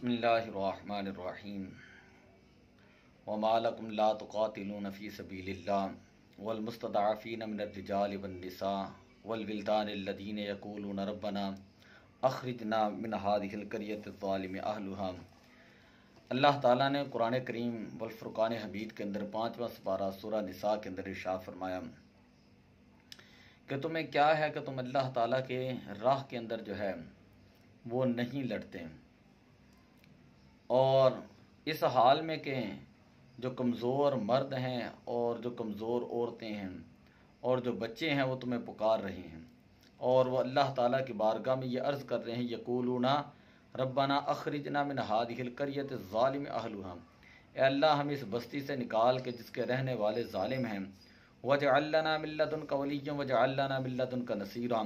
बिस्मिल्लाहिर्रहमानिर्रहीम वमा लकुम ला तुक़ातिलून फ़ी सबीलिल्लाह वल्मुस्तदअफ़ीन मिनर्रिजालि वन्निसा वल्विल्दानिल्लज़ीना यक़ूलून रब्बना अख़रिजना मिन हाज़िहिल क़र्यति ज़्ज़ालिमि अहलुहा। अल्लाह ताला ने कुरान करीम वल फ़ुरक़ान हमीद के अंदर 5वां सुपारा सूरह निसा के अंदर इरशाद फरमाया कि तुम्हें क्या है कि तुम अल्लाह ताला के राह के अंदर जो है वो नहीं लड़ते, और इस हाल में कि जो कमज़ोर मर्द हैं और जो कमज़ोर औरतें हैं और जो बच्चे हैं वो तुम्हें पुकार रहे हैं और वो अल्लाह ताला की बारगाह में ये अर्ज़ कर रहे हैं, यक़ूलूना रब्बना अख़रिजना मिन हाज़िहिल क़र्यति ज़्ज़ालिमि अहलुहा, ए अल्लाह हमें इस बस्ती से निकाल के जिसके रहने वाले ज़ालिम हैं, वजअल लना मिन लदुनका वलिय्यन वजअल लना मिन लदुनका नसीरा,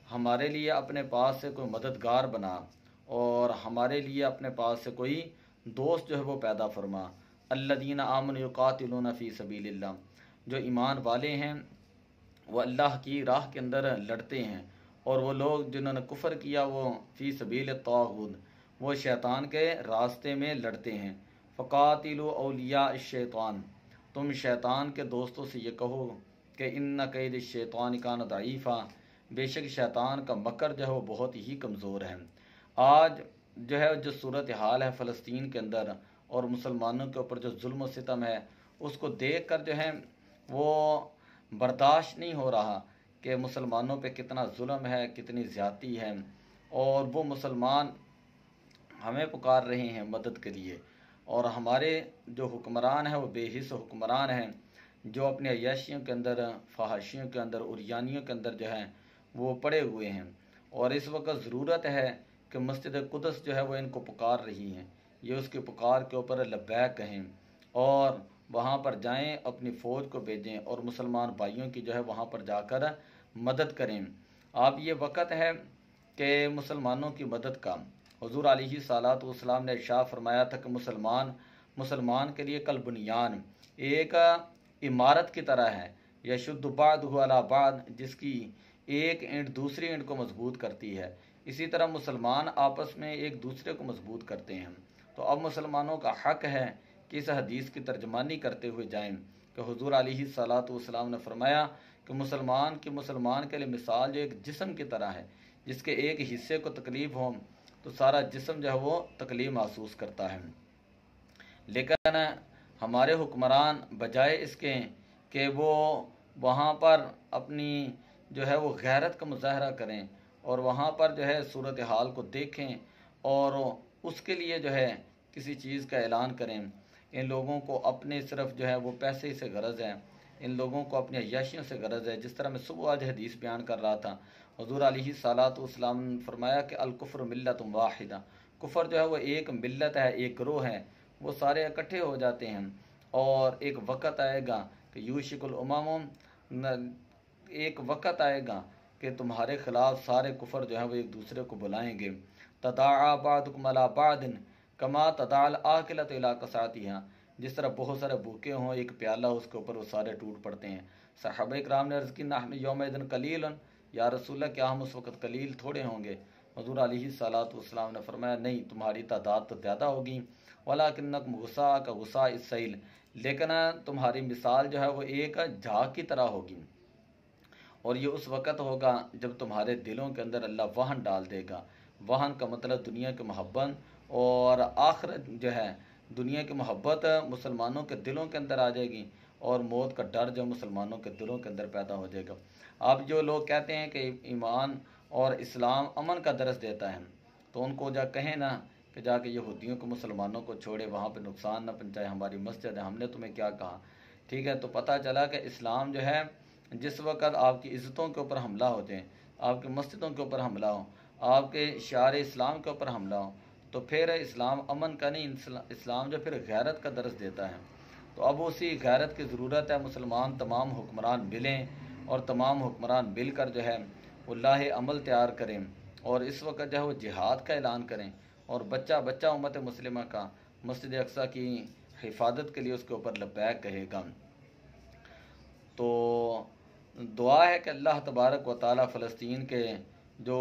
हमारे लिए अपने पास से कोई मददगार बना और हमारे लिए अपने पास से कोई दोस्त जो है वो पैदा फरमा। अल्लज़ीना आमनु युक़ातिलूना फ़ी सबीलिल्लाह, जो ईमान वाले हैं वो अल्लाह की राह के अंदर लड़ते हैं, और वो लोग जिन्होंने कुफ़र किया वो फ़ी सबील ताग़ूत, वो शैतान के रास्ते में लड़ते हैं। फ़क़ातिलू औलिया शैतान, तुम शैतान के दोस्तों से ये कहो कि इन्ना कैद शैतान कान दईफ़ा, बेशक शैतान का मकर जो है वो बहुत ही कमज़ोर है। आज जो है जो सूरत हाल है फ़लस्तीन के अंदर और मुसलमानों के ऊपर जो जुल्म व सितम है उसको देख कर जो है वो बर्दाश्त नहीं हो रहा कि मुसलमानों पे कितना जुल्म है, कितनी ज़्यादती है, और वो मुसलमान हमें पुकार रहे हैं मदद के लिए, और हमारे जो हुक्मरान हैं वो बेहिस हुक्मरान हैं जो अपने अय्याशियों के अंदर, फहाशियों के अंदर, उरियानियों के अंदर जो है वो पड़े हुए हैं। और इस वक्त ज़रूरत है कि मस्जिद कुदस जो है वो इनको पुकार रही हैं, ये उसके पुकार के ऊपर लब्बैक कहें और वहाँ पर जाएं, अपनी फ़ौज को भेजें और मुसलमान भाइयों की जो है वहाँ पर जाकर मदद करें। अब ये वक़्त है कि मुसलमानों की मदद का। हुज़ूर अलैहिस्सलातु वस्सलाम ने इरशाद फरमाया था कि मुसलमान के लिए कल बुनियान एक इमारत की तरह है, यशुद्दु बादुहु अला बाद, जिसकी एक ईंट दूसरी ईंट को मजबूत करती है। इसी तरह मुसलमान आपस में एक दूसरे को मजबूत करते हैं। तो अब मुसलमानों का हक़ है कि इस हदीस की तर्जमानी करते हुए जाएं कि हुज़ूर अलैहिस्सलातु वस्सलाम ने फरमाया कि मुसलमान के लिए मिसाल जो एक जिस्म की तरह है, जिसके एक हिस्से को तकलीफ़ हो तो सारा जिस्म जो है वो तकलीफ़ महसूस करता है। लेकिन हमारे हुक्मरान बजाय इसके कि वो वहाँ पर अपनी जो है वो गैरत का मुजाहरा करें और वहाँ पर जो है सूरत हाल को देखें और उसके लिए जो है किसी चीज़ का ऐलान करें। इन लोगों को अपने सिर्फ जो है वो पैसे से गरज है, इन लोगों को अपनी अय्याशियों से गरज है। जिस तरह मैं सुबह आज हदीस बयान कर रहा था, हुज़ूर अलैहिस्सलातु वस्सलाम ने फरमाया कि अल कुफ्र मिल्लतुन वाहिदा, कुफ़र जो है वो एक मिल्लत है, एक ग्रोह है, वो सारे इकट्ठे हो जाते हैं और एक वक़्त आएगा कि यूशिकुल उमम, एक वक़्त आएगा कि तुम्हारे ख़िलाफ़ सारे कुफ़र जो है वो एक दूसरे को बुलाएंगे। तदाआ बादुकुम अला बादिन कमा तदाल आकिलत इला कसातिहा, जिस तरह बहुत सारे भूखे हों, एक प्याला उसके ऊपर वो सारे टूट पड़ते हैं। सहाबा इकराम ने अर्ज़ की नहनु यौमइज़िन कलीलन, या रसूलल्लाह क्या हम उस वक़्त कलील थोड़े होंगे? हुज़ूर अलैहिस्सलातु वस्सलाम ने फरमाया नहीं, तुम्हारी तादाद तो ज़्यादा होगी, वलाकिन्नकुम गुसा का गुसा इस्सैल, लेकिन तुम्हारी मिसाल जो है वो एक झाग की तरह होगी। और ये उस वक़्त होगा जब तुम्हारे दिलों के अंदर अल्लाह वहन डाल देगा। वहन का मतलब दुनिया की मोहब्बत और आखिरत जो है, दुनिया की मोहब्बत मुसलमानों के दिलों के अंदर आ जाएगी और मौत का डर जो मुसलमानों के दिलों के अंदर पैदा हो जाएगा। अब जो लोग कहते हैं कि ईमान और इस्लाम अमन का दरस देता है, तो उनको जा कहें ना कि जाके यहूदियों को मुसलमानों को छोड़े, वहाँ पर नुकसान ना पहुँचाए, हमारी मस्जिद है, हमने तुम्हें क्या कहा? ठीक है, तो पता चला कि इस्लाम जो है जिस वक़्त आपकी इज़्ज़तों के ऊपर हमला हो जाए, आपकी मस्जिदों के ऊपर हमला हो, आपके शार इस्लाम के ऊपर हमला हो, तो फिर इस्लाम अमन का नहीं, इस्लाम जो फिर गैरत का दर्स देता है। तो अब उसी गैरत की ज़रूरत है। मुसलमान तमाम हुक्मरान मिलें और तमाम हुक्मरान मिल कर जो है वो लाहे अमल तैयार करें और इस वक्त जो है वो जिहाद का ऐलान करें और बच्चा बच्चा उम्मत मुस्लिमा का मस्जिद अक्सा की हिफाजत के लिए उसके ऊपर लब्बैक कहेगा। तो दुआ है कि अल्लाह तबारक व तआला फ़लस्तीन के जो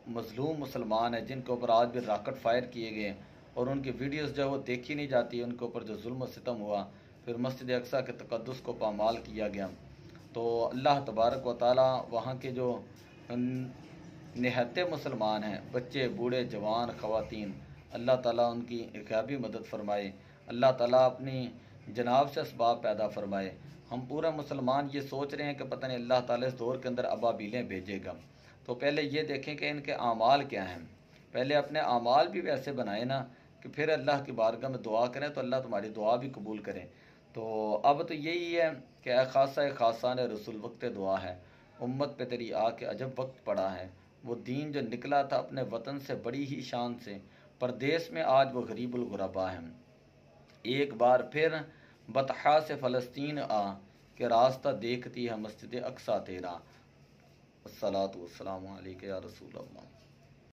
मज़लूम मुसलमान हैं, जिनके ऊपर आज भी रॉकेट फ़ायर किए गए, اور ان کی ویڈیوز جو ہے وہ دیکھی نہیں جاتی، ان کے اوپر جو ظلم و ستم ہوا، پھر مسجد اقصیٰ کے تقدس کو پامال کیا گیا۔ تو اللہ تبارک و تعالی وہاں کے جو نہتے مسلمان ہیں، بچے، بوڑھے، جوان، خواتین، اللہ تعالیٰ ان کی غیبی مدد فرمائے، اللہ تعالیٰ اپنی جناب سے اسباب پیدا فرمائے۔ ہم پورا مسلمان یہ سوچ رہے ہیں کہ پتہ نہیں اللہ تعالیٰ اس دور کے اندر ابابیلیں بھیجے گا، تو پہلے یہ دیکھیں کہ ان کے اعمال کیا ہیں، پہلے اپنے اعمال بھی ویسے بنائیں نا کہ پھر اللہ کی بارگاہ میں دعا کریں تو اللہ تمہاری دعا بھی قبول کریں۔ تو اب تو یہی ہے کہ اے خاصہ خاصان رسول وقت دعا ہے، امت پہ تیری آ کے عجب وقت پڑا ہے۔ وہ دین جو نکلا تھا اپنے وطن سے بڑی ہی شان سے، پردیس میں آج وہ غریب الغربا ہیں۔ ایک بار پھر بطحا سے فلسطین آ کہ راستہ دیکھتی ہے مسجد اقصیٰ تیرا۔ الصلاۃ والسلام علیک یا رسول اللہ۔